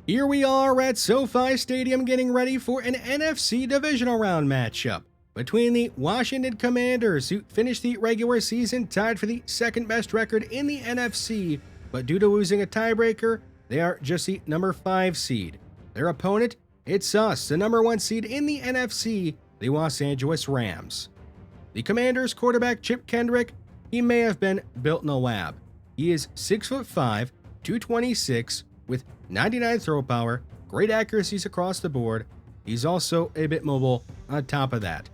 Here we are at SoFi Stadium getting ready for an NFC Divisional Round matchup between the Washington Commanders, who finished the regular season tied for the second best record in the NFC, but due to losing a tiebreaker, they are just the number 5 seed. Their opponent, it's us, the number 1 seed in the NFC, the Los Angeles Rams. The Commanders quarterback Chip Kendrick, he may have been built in a lab. He is 6'5", 226, with 99 throw power, great accuracies across the board. He's also a bit mobile on top of that.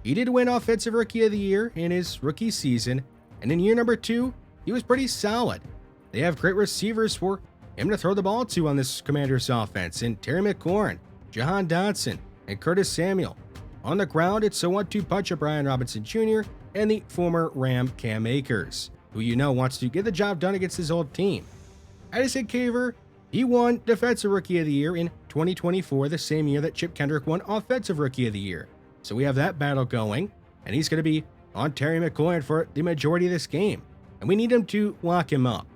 He did win Offensive Rookie of the Year in his rookie season, and in year number 2, he was pretty solid. They have great receivers for him to throw the ball to on this Commanders offense in Terry McLaurin, Jahan Dotson, and Curtis Samuel. On the ground, it's a 1-2 punch of Brian Robinson Jr. and the former Ram Cam Akers, who you know wants to get the job done against his old team. Addison Caver, he won Defensive Rookie of the Year in 2024, the same year that Chip Kendrick won Offensive Rookie of the Year. So we have that battle going, and he's going to be on Terry McLaurin for the majority of this game, and we need him to lock him up.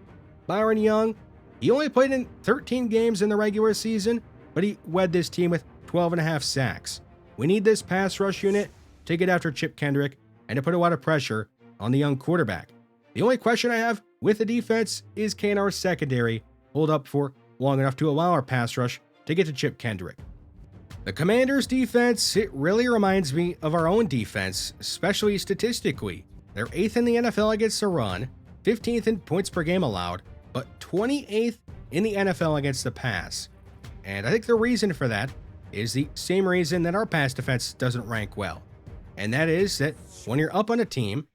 Byron Young, he only played in 13 games in the regular season, but he led this team with 12.5 sacks. We need this pass rush unit to get after Chip Kendrick and to put a lot of pressure on the young quarterback. The only question I have with the defense is, can our secondary hold up for long enough to allow our pass rush to get to Chip Kendrick? The Commanders' defense, it really reminds me of our own defense, especially statistically. They're 8th in the NFL against the run, 15th in points per game allowed, but 28th in the NFL against the pass. And I think the reason for that is the same reason that our pass defense doesn't rank well. And that is that when you're up on a team,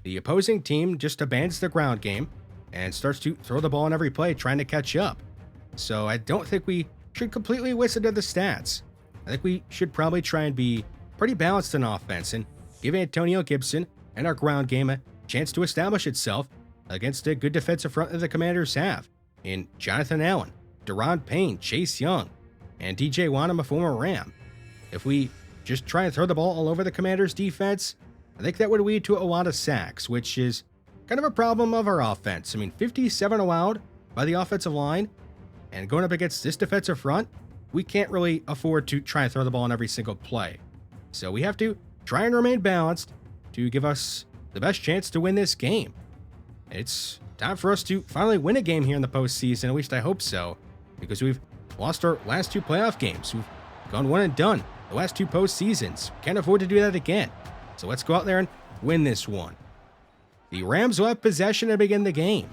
the opposing team just abandons the ground game and starts to throw the ball on every play trying to catch up. So I don't think we should completely listen to the stats. I think we should probably try and be pretty balanced in offense and give Antonio Gibson and our ground game a chance to establish itself against a good defensive front that the Commanders have in Jonathan Allen, Daron Payne, Chase Young, and DJ Wanham, a former Ram. If we just try and throw the ball all over the Commanders' defense, I think that would lead to a lot of sacks, which is kind of a problem of our offense. I mean, 57 allowed by the offensive line, and going up against this defensive front, we can't really afford to try and throw the ball on every single play. So we have to try and remain balanced to give us the best chance to win this game. It's time for us to finally win a game here in the postseason, at least I hope so, because we've lost our last 2 playoff games. We've gone one and done the last 2 postseasons. Can't afford to do that again. So let's go out there and win this one. The Rams will have possession to begin the game.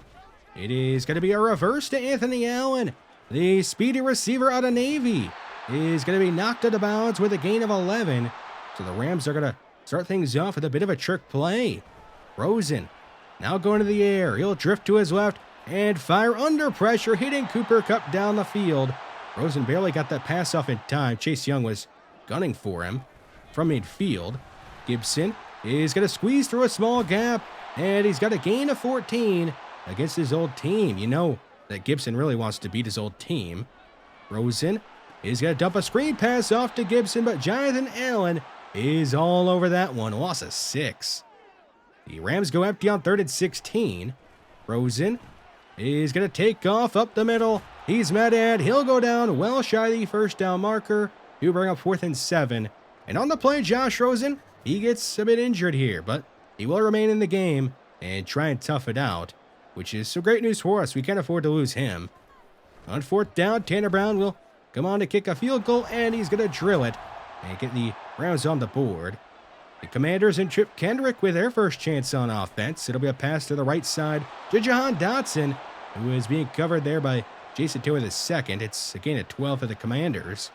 It is going to be a reverse to Anthony Allen. The speedy receiver out of Navy is going to be knocked out of bounds with a gain of 11. So the Rams are going to start things off with a bit of a trick play. Rosen now going to the air. He'll drift to his left and fire under pressure, hitting Cooper Kupp down the field. Rosen barely got that pass off in time. Chase Young was gunning for him from midfield. Gibson is going to squeeze through a small gap, and he's got a gain of 14 against his old team. You know that Gibson really wants to beat his old team. Rosen is going to dump a screen pass off to Gibson, but Jonathan Allen is all over that one. Loss of 6. The Rams go empty on 3rd and 16. Rosen is going to take off up the middle. He's met and he'll go down well shy of the first down marker. He'll bring up 4th and 7. And on the play, Josh Rosen, he gets a bit injured here, but he will remain in the game and try and tough it out, which is some great news for us. We can't afford to lose him. On 4th down, Tanner Brown will come on to kick a field goal, and he's going to drill it and get the Browns on the board. The Commanders and Chip Kendrick with their first chance on offense. It'll be a pass to the right side to Jahan Dotson, who is being covered there by Jason Taylor II. It's a gain of 12 for the Commanders.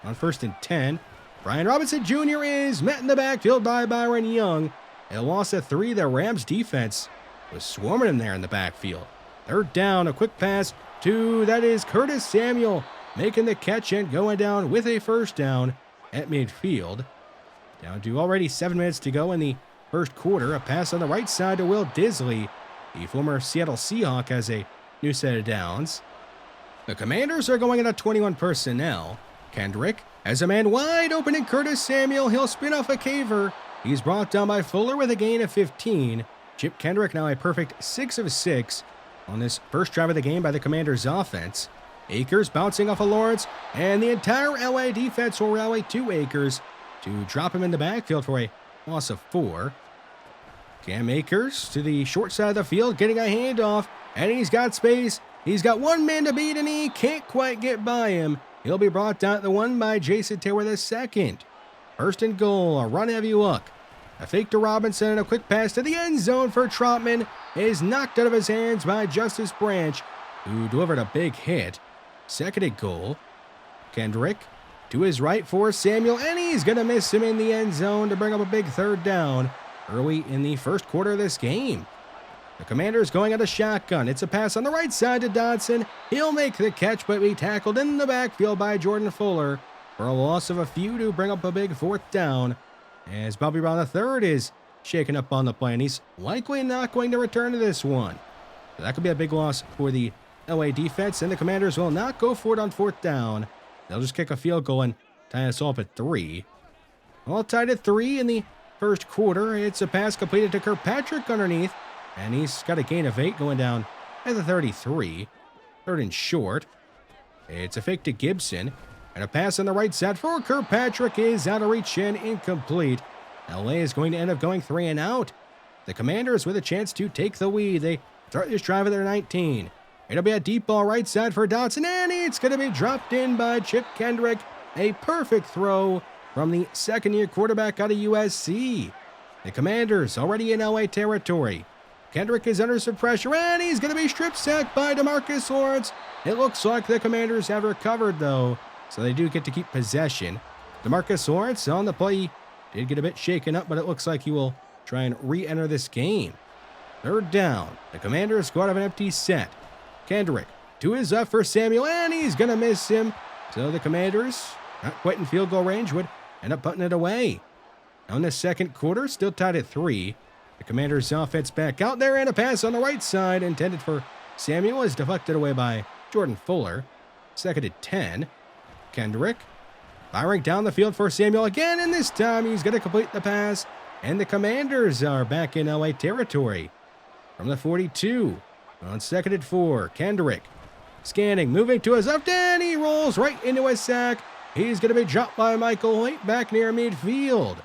On 1st and 10, Brian Robinson Jr. is met in the backfield by Byron Young. A loss of 3. The Rams defense was swarming him there in the backfield. 3rd down, a quick pass to, that is Curtis Samuel, making the catch and going down with a first down at midfield. Down to already 7 minutes to go in the first quarter. A pass on the right side to Will Disley. The former Seattle Seahawk has a new set of downs. The Commanders are going into 21 personnel. Kendrick has a man wide open in Curtis Samuel. He'll spin off a caver. He's brought down by Fuller with a gain of 15. Chip Kendrick now a perfect 6 of 6 on this first drive of the game by the Commanders offense. Akers bouncing off of Lawrence, and the entire LA defense will rally to Akers to drop him in the backfield for a loss of 4. Cam Akers to the short side of the field, getting a handoff, and he's got space. He's got one man to beat, and he can't quite get by him. He'll be brought down at the 1 by Jason Taylor II. First and goal, a run-heavy look. A fake to Robinson and a quick pass to the end zone for Trotman is knocked out of his hands by Justice Branch, who delivered a big hit. Second and goal, Kendrick to his right for Samuel, and he's going to miss him in the end zone to bring up a big third down early in the first quarter of this game. The Commanders going out of shotgun. It's a pass on the right side to Dodson. He'll make the catch, but be tackled in the backfield by Jordan Fuller for a loss of a few to bring up a big fourth down, as Bobby Brown III is shaken up on the play, and he's likely not going to return to this one. So that could be a big loss for the LA defense, and the Commanders will not go for it on fourth down. They'll just kick a field goal and tie us off at 3. All tied at 3 in the first quarter. It's a pass completed to Kirkpatrick underneath, and he's got a gain of 8 going down at the 33. Third and short. It's a fake to Gibson, and a pass on the right side for Kirkpatrick is out of reach and incomplete. LA is going to end up going 3 and out. The Commanders with a chance to take the lead. They start this drive at their 19. It'll be a deep ball right side for Dotson, and it's going to be dropped in by Chip Kendrick. A perfect throw from the second-year quarterback out of USC. The Commanders already in LA territory. Kendrick is under some pressure, and he's going to be strip sacked by DeMarcus Lawrence. It looks like the Commanders have recovered, though, so they do get to keep possession. DeMarcus Lawrence on the play did get a bit shaken up, but it looks like he will try and re-enter this game. Third down. The Commanders go out of an empty set. Kendrick to his left for Samuel, and he's going to miss him. So the Commanders, not quite in field goal range, would end up putting it away. Now in the second quarter, still tied at 3. The Commanders' offense back out there, and a pass on the right side intended for Samuel is deflected away by Jordan Fuller. Second and 10. Kendrick firing down the field for Samuel again, and this time he's going to complete the pass, and the Commanders are back in LA territory. From the 42, on second and 4, Kendrick scanning, moving to his left, and he rolls right into a sack. He's going to be dropped by Michael Hoyt back near midfield.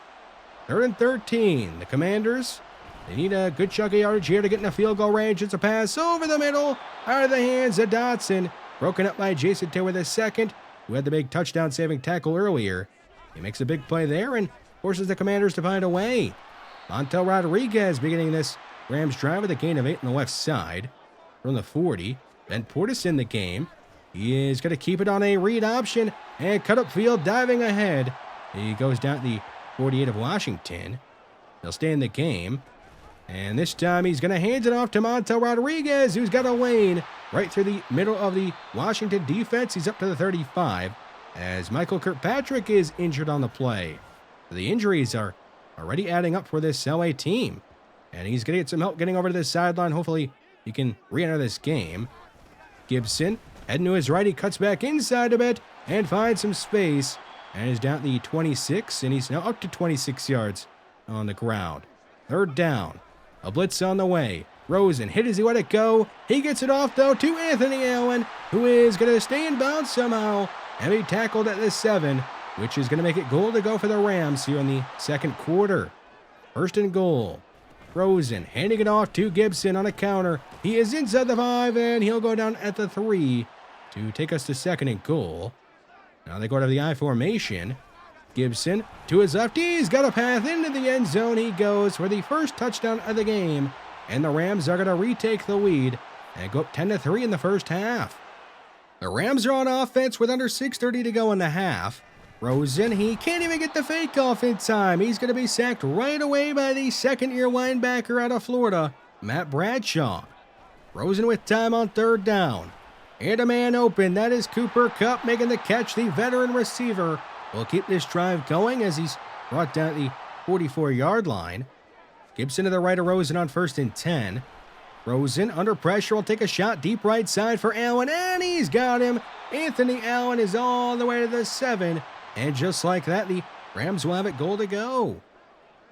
Third and 13, the Commanders, they need a good chunk of yardage here to get in a field goal range. It's a pass over the middle, out of the hands of Dotson, broken up by Jason Taylor II, who had the big touchdown-saving tackle earlier. He makes a big play there and forces the Commanders to find a way. Montel Rodriguez beginning this Rams drive with a gain of 8 on the left side. From the 40, Ben Portis in the game. He is going to keep it on a read option and cut up field, diving ahead. He goes down to the 48 of Washington. They'll stay in the game. And this time he's going to hand it off to Montel Rodriguez, who's got a lane right through the middle of the Washington defense. He's up to the 35 as Michael Kirkpatrick is injured on the play. The injuries are already adding up for this LA team. And he's going to get some help getting over to the sideline. Hopefully he can re-enter this game. Gibson heading to his right. He cuts back inside a bit and finds some space. And is down at the 26, and he's now up to 26 yards on the ground. Third down. A blitz on the way. Rosen hit as he let it go. He gets it off, though, to Anthony Allen, who is going to stay in bounds somehow and be tackled at the 7, which is going to make it goal to go for the Rams here in the second quarter. First and goal. Rosen handing it off to Gibson on a counter. He is inside the 5, and he'll go down at the 3 to take us to second and goal. Now they go to the I formation. Gibson to his left. He's got a path into the end zone. He goes for the first touchdown of the game. And the Rams are going to retake the lead and go up 10-3 in the first half. The Rams are on offense with under 6:30 to go in the half. Rosen, he can't even get the fake off in time. He's going to be sacked right away by the second-year linebacker out of Florida, Matt Bradshaw. Rosen with time on third down. And a man open. That is Cooper Kupp making the catch. The veteran receiver will keep this drive going as he's brought down at the 44-yard line. Gibson to the right of Rosen on first and 10. Rosen under pressure will take a shot deep right side for Allen, and he's got him. Anthony Allen is all the way to the 7. And just like that, the Rams will have it goal to go.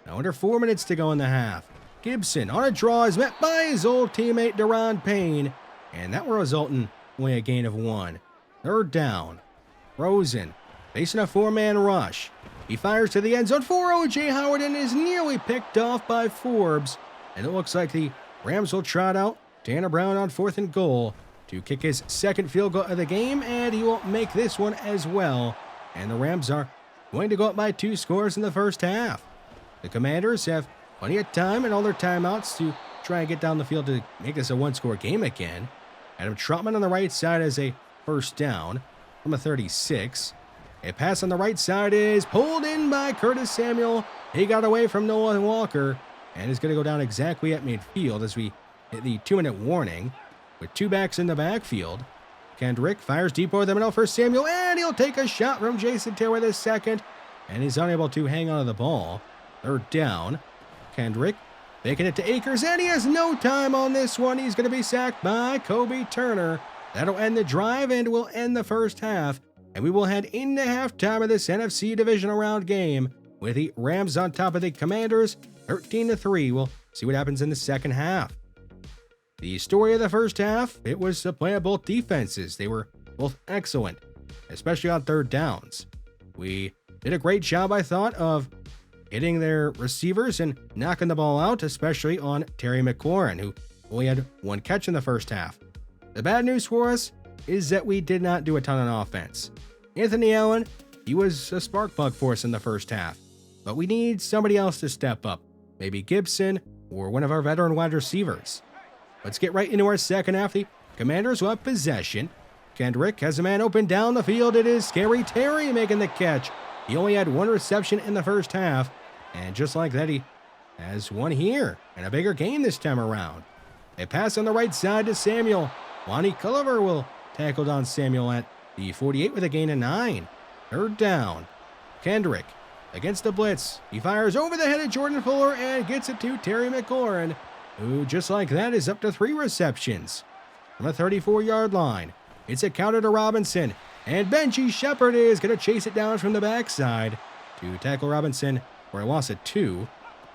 Now under 4 minutes to go in the half. Gibson on a draw is met by his old teammate Deron Payne, and that will result in only a gain of 1. Third down. Rosen facing a four-man rush. He fires to the end zone for O.J. Howard and is nearly picked off by Forbes. And it looks like the Rams will trot out Tanner Brown on 4th and goal to kick his second field goal of the game, and he will make this one as well. And the Rams are going to go up by 2 scores in the first half. The Commanders have plenty of time and all their timeouts to try and get down the field to make this a 1-score game again. Adam Troutman on the right side as a first down from a 36. A pass on the right side is pulled in by Curtis Samuel. He got away from Noah Walker and is going to go down exactly at midfield as we hit the 2-minute warning with 2 backs in the backfield. Kendrick fires deep over the middle for Samuel, and he'll take a shot from Jason Taylor the second, and he's unable to hang on to the ball. Third down. Kendrick making it to Akers, and he has no time on this one. He's going to be sacked by Kobe Turner. That'll end the drive and will end the first half, and we will head into halftime of this NFC Divisional Round game with the Rams on top of the Commanders, 13-3. We'll see what happens in the second half. The story of the first half, it was the play of both defenses. They were both excellent, especially on third downs. We did a great job, I thought, of hitting their receivers and knocking the ball out, especially on Terry McLaurin, who only had 1 catch in the first half. The bad news for us is that we did not do a ton on offense. Anthony Allen, he was a spark plug for us in the first half, but we need somebody else to step up, maybe Gibson or one of our veteran wide receivers. Let's get right into our second half. The Commanders will have possession. Kendrick has a man open down the field. It is Scary Terry making the catch. He only had 1 reception in the first half, and just like that, he has 1 here, and a bigger game this time around. A pass on the right side to Samuel. Lonnie Culliver will tackle down Samuel at the 48 with a gain of 9. Third down. Kendrick against the blitz. He fires over the head of Jordan Fuller and gets it to Terry McLaurin, who just like that is up to 3 receptions. From a 34-yard line, it's a counter to Robinson, and Benji Shepard is going to chase it down from the backside to tackle Robinson for a loss of 2.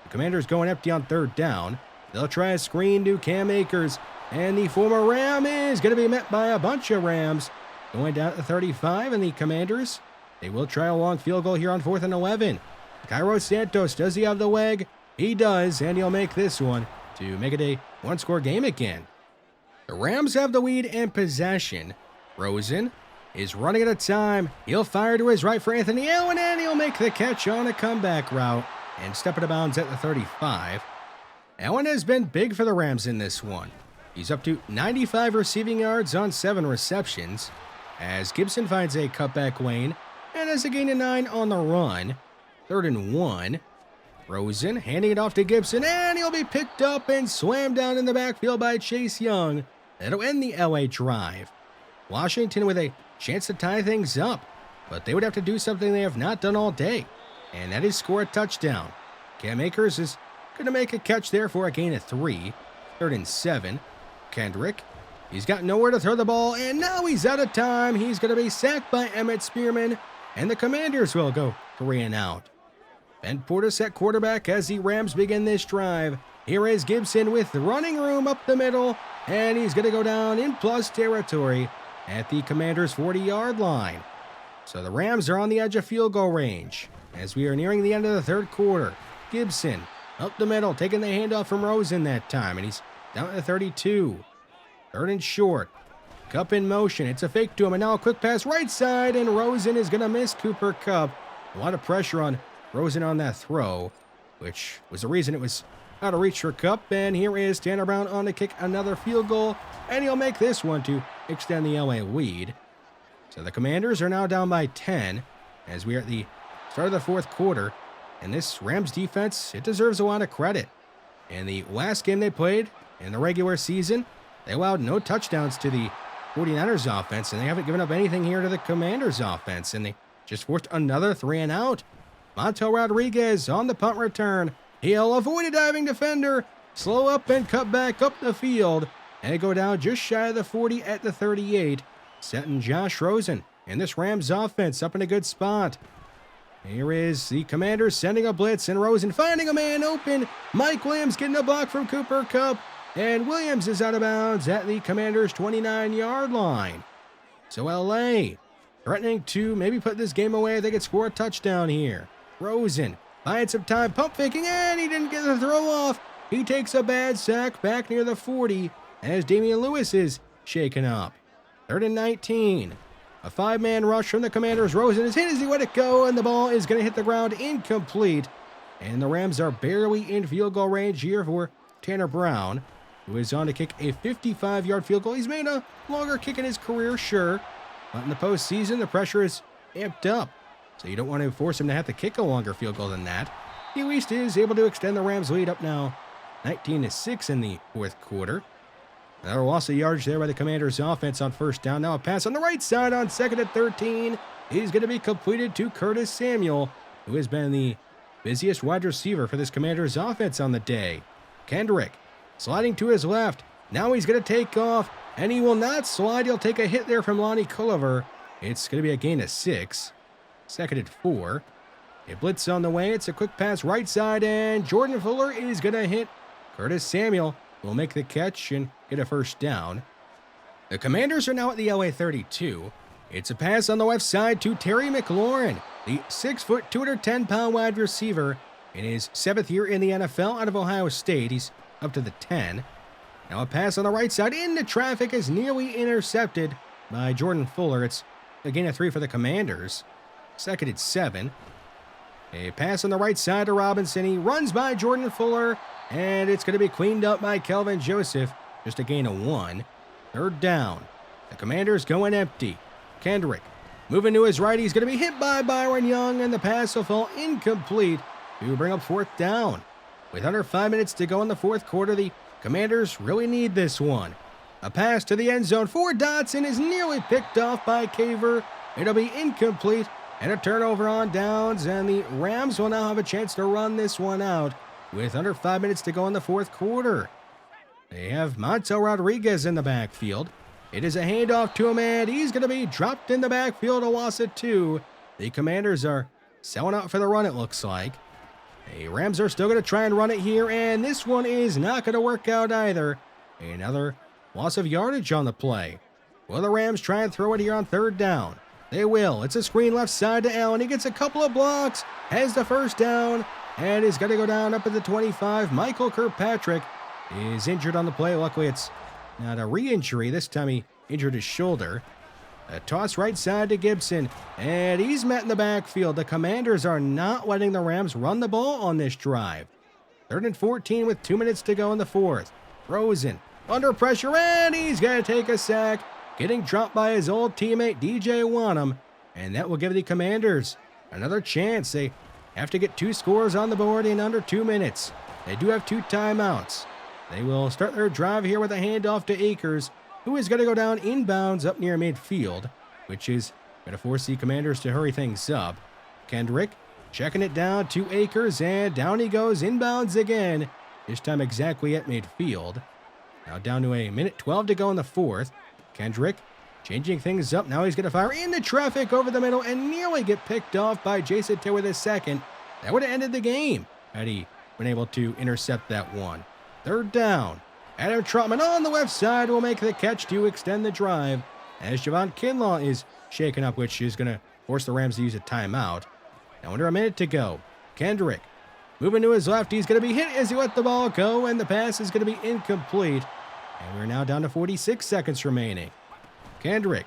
The Commanders going empty on third down. They'll try a screen to Cam Akers, and the former Ram is going to be met by a bunch of Rams. Going down to 35, and the Commanders, they will try a long field goal here on 4th and 11. Cairo Santos, does he have the leg? He does, and he'll make this one to make it a 1-score game again. The Rams have the lead and possession. Rosen is running out of time. He'll fire to his right for Anthony Allen, and he'll make the catch on a comeback route and step out of bounds at the 35. Allen has been big for the Rams in this one. He's up to 95 receiving yards on 7 receptions, as Gibson finds a cutback lane and has a gain of 9 on the run. 3rd and 1. Rosen handing it off to Gibson, and he'll be picked up and slammed down in the backfield by Chase Young. That'll end the LA drive. Washington with a chance to tie things up, but they would have to do something they have not done all day, and that is score a touchdown. Cam Akers is going to make a catch there for a gain of 3. 3rd and 7. Kendrick, he's got nowhere to throw the ball, and now he's out of time. He's going to be sacked by Emmett Spearman, and the Commanders will go 3 and out. Ben Portis at quarterback as the Rams begin this drive. Here is Gibson with running room up the middle, and he's going to go down in plus territory at the Commanders' 40-yard line. So the Rams are on the edge of field goal range as we are nearing the end of the 3rd quarter. Gibson up the middle, taking the handoff from Rosen that time, and he's down at 32. 3rd and short. Kupp in motion. It's a fake to him, and now a quick pass right side, and Rosen is going to miss Cooper Kupp. A lot of pressure on Rosen on that throw, which was the reason it was out of reach for Kupp. And here is Tanner Brown on to kick another field goal, and he'll make this one to extend the LA lead. So the Commanders are now down by 10 as we are at the start of the 4th quarter. And this Rams defense, it deserves a lot of credit. In the last game they played in the regular season, they allowed no touchdowns to the 49ers offense, and they haven't given up anything here to the Commanders offense, and they just forced another 3 and out. Montel Rodriguez on the punt return. He'll avoid a diving defender, slow up and cut back up the field, and go down just shy of the 40 at the 38, setting Josh Rosen and this Rams offense up in a good spot. Here is the Commanders sending a blitz, and Rosen finding a man open. Mike Williams getting a block from Cooper Kupp, and Williams is out of bounds at the Commanders' 29-yard line. So LA threatening to maybe put this game away. They could score a touchdown here. Rosen buying some time, pump faking, and he didn't get the throw off. He takes a bad sack back near the 40 as Damian Lewis is shaken up. 3rd and 19. A 5-man rush from the Commanders. Rosen is hit as he let it go, and the ball is going to hit the ground incomplete. And the Rams are barely in field goal range here for Tanner Brown, who is on to kick a 55-yard field goal. He's made a longer kick in his career, sure, but in the postseason, the pressure is amped up, so you don't want to force him to have to kick a longer field goal than that. He at least is able to extend the Rams' lead up now 19-6 in the 4th quarter. Another loss of yardage there by the Commanders' offense on 1st down. Now a pass on the right side on 2nd and 13. He's going to be completed to Curtis Samuel, who has been the busiest wide receiver for this Commanders' offense on the day. Kendrick sliding to his left. Now he's going to take off, and he will not slide. He'll take a hit there from Lonnie Culliver. It's going to be a gain of 6. 2nd and 4. A blitz on the way. It's a quick pass right side, and Jordan Fuller is going to hit Curtis Samuel. Will make the catch and get a 1st down. The Commanders are now at the LA 32. It's a pass on the left side to Terry McLaurin, the 6-foot, 210-pound wide receiver in his 7th year in the NFL out of Ohio State. He's up to the 10. Now a pass on the right side into traffic is nearly intercepted by Jordan Fuller. It's a gain of 3 for the Commanders. 2nd and 7. A pass on the right side to Robinson. He runs by Jordan Fuller, and it's going to be cleaned up by Kelvin Joseph. Just a gain of 1. 3rd down. The Commanders going empty. Kendrick moving to his right. He's going to be hit by Byron Young, and the pass will fall incomplete to bring up 4th down. With under 5 minutes to go in the 4th quarter, the Commanders really need this one. A pass to the end zone for Dotson is nearly picked off by Caver. It'll be incomplete, and a turnover on downs, and the Rams will now have a chance to run this one out with under 5 minutes to go in the 4th quarter. They have Montel Rodriguez in the backfield. It is a handoff to him, and he's going to be dropped in the backfield, a loss of 2. The Commanders are selling out for the run, it looks like. The Rams are still going to try and run it here, and this one is not going to work out either. Another loss of yardage on the play. Will the Rams try and throw it here on 3rd down? They will. It's a screen left side to Allen. He gets a couple of blocks, has the 1st down, and is going to go down up at the 25. Michael Kirkpatrick is injured on the play. Luckily, it's not a re-injury. This time he injured his shoulder. A toss right side to Gibson, and he's met in the backfield. The Commanders are not letting the Rams run the ball on this drive. 3rd and 14 with 2 minutes to go in the 4th. Rosen under pressure, and he's going to take a sack, getting dropped by his old teammate DJ Wanham, and that will give the Commanders another chance. They have to get 2 scores on the board in under 2 minutes. They do have 2 timeouts. They will start their drive here with a handoff to Akers, who is going to go down inbounds up near midfield, which is going to force the Commanders to hurry things up. Kendrick checking it down to Akers, and down he goes inbounds again, this time exactly at midfield. Now down to a minute 12 to go in the 4th. Kendrick changing things up. Now he's going to fire into traffic over the middle and nearly get picked off by Jason Titt with his 2nd. That would have ended the game had he been able to intercept that one. 3rd down. Adam Trotman on the left side will make the catch to extend the drive as Javon Kinlaw is shaken up, which is going to force the Rams to use a timeout. Now under a minute to go. Kendrick moving to his left. He's going to be hit as he let the ball go, and the pass is going to be incomplete. And we're now down to 46 seconds remaining. Kendrick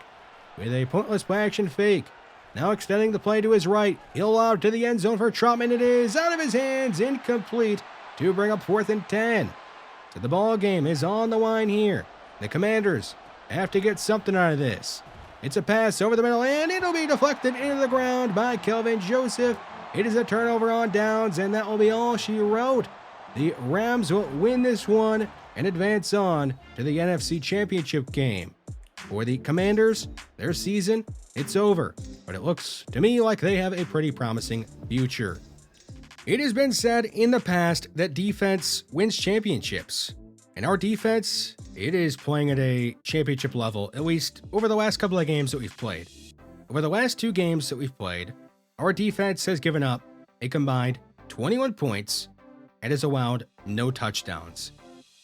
with a pointless play-action fake. Now extending the play to his right. He'll lob to the end zone for Trotman. It is out of his hands, incomplete, to bring up 4th and 10. So the ball game is on the line here. The Commanders have to get something out of this. It's a pass over the middle, and it'll be deflected into the ground by Kelvin Joseph. It is a turnover on downs, and that will be all she wrote. The Rams will win this one and advance on to the NFC Championship game. For the Commanders, their season, it's over, but it looks to me like they have a pretty promising future. It has been said in the past that defense wins championships, and our defense, it is playing at a championship level, at least over the last couple of games that we've played. Over the last 2 games that we've played, our defense has given up a combined 21 points and has allowed no touchdowns.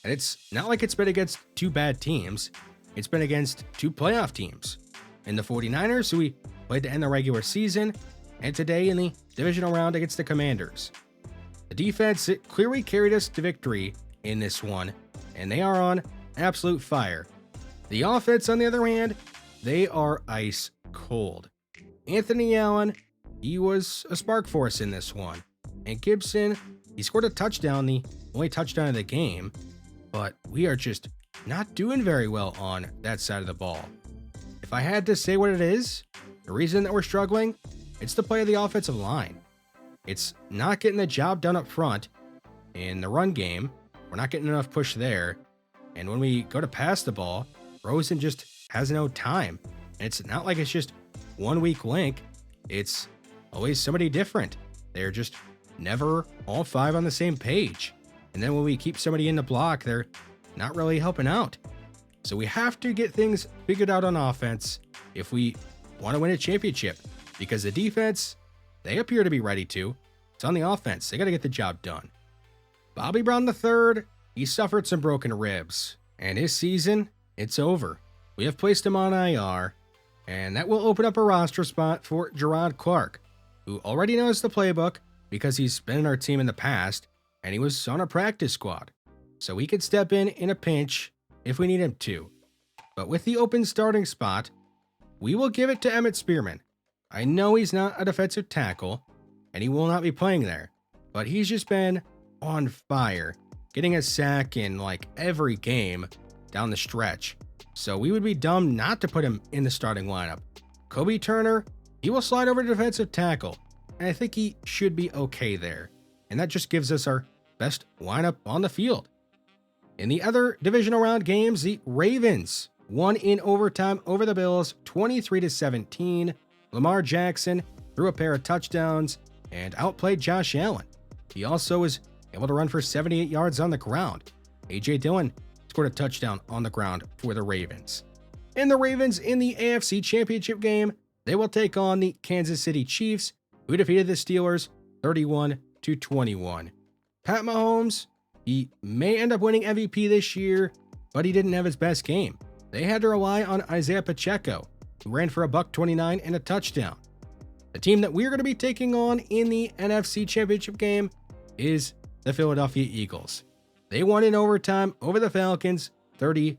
And it's not like it's been against 2 bad teams. It's been against 2 playoff teams. in the 49ers, who we played to end the regular season, and today in the divisional round against the Commanders. The defense clearly carried us to victory in this one, and they are on absolute fire. The offense, on the other hand, they are ice cold. Anthony Allen, he was a spark for us in this one. And Gibson, he scored a touchdown, the only touchdown of the game, but we are just not doing very well on that side of the ball. If I had to say what it is, the reason that we're struggling, it's the play of the offensive line. It's not getting the job done up front. In the run game, we're not getting enough push there. And when we go to pass the ball, Rosen just has no time. And it's not like it's just one weak link. It's always somebody different. They're just never all five on the same page. And then when we keep somebody in the block, they're not really helping out. So we have to get things figured out on offense if we want to win a championship, because the defense, they appear to be ready to. It's on the offense. They got to get the job done. Bobby Brown III, he suffered some broken ribs, and his season, it's over. We have placed him on IR, and that will open up a roster spot for Gerard Clark, who already knows the playbook because he's been in our team in the past, and he was on a practice squad. So he could step in a pinch if we need him to. But with the open starting spot, we will give it to Emmett Spearman. I know he's not a defensive tackle, and he will not be playing there, but he's just been on fire, getting a sack in like every game down the stretch. So we would be dumb not to put him in the starting lineup. Kobe Turner, he will slide over to defensive tackle, and I think he should be okay there. And that just gives us our best lineup on the field. In the other divisional round games, the Ravens won in overtime over the Bills 23-17. Lamar Jackson threw a pair of touchdowns and outplayed Josh Allen. He also was able to run for 78 yards on the ground. A.J. Dillon scored a touchdown on the ground for the Ravens. And the Ravens in the AFC Championship game, they will take on the Kansas City Chiefs, who defeated the Steelers 31-21. Pat Mahomes, he may end up winning MVP this year, but he didn't have his best game. They had to rely on Isaiah Pacheco, who ran for $129 and a touchdown. The team that we're going to be taking on in the NFC Championship game is the Philadelphia Eagles. They won in overtime over the Falcons 30-24.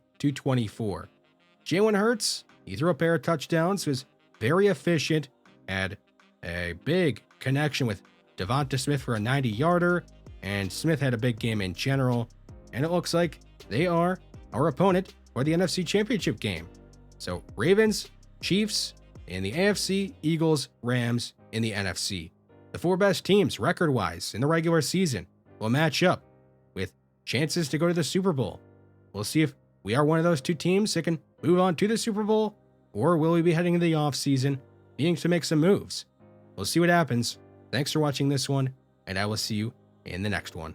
Jalen Hurts, he threw a pair of touchdowns, was very efficient, had a big connection with Devonta Smith for a 90-yarder, and Smith had a big game in general, and it looks like they are our opponent for the NFC Championship game. So Ravens, Chiefs in the AFC, Eagles, Rams in the NFC. The four best teams record-wise in the regular season will match up with chances to go to the Super Bowl. We'll see if we are one of those two teams that can move on to the Super Bowl, or will we be heading into the offseason needing to make some moves? We'll see what happens. Thanks for watching this one, and I will see you in the next one.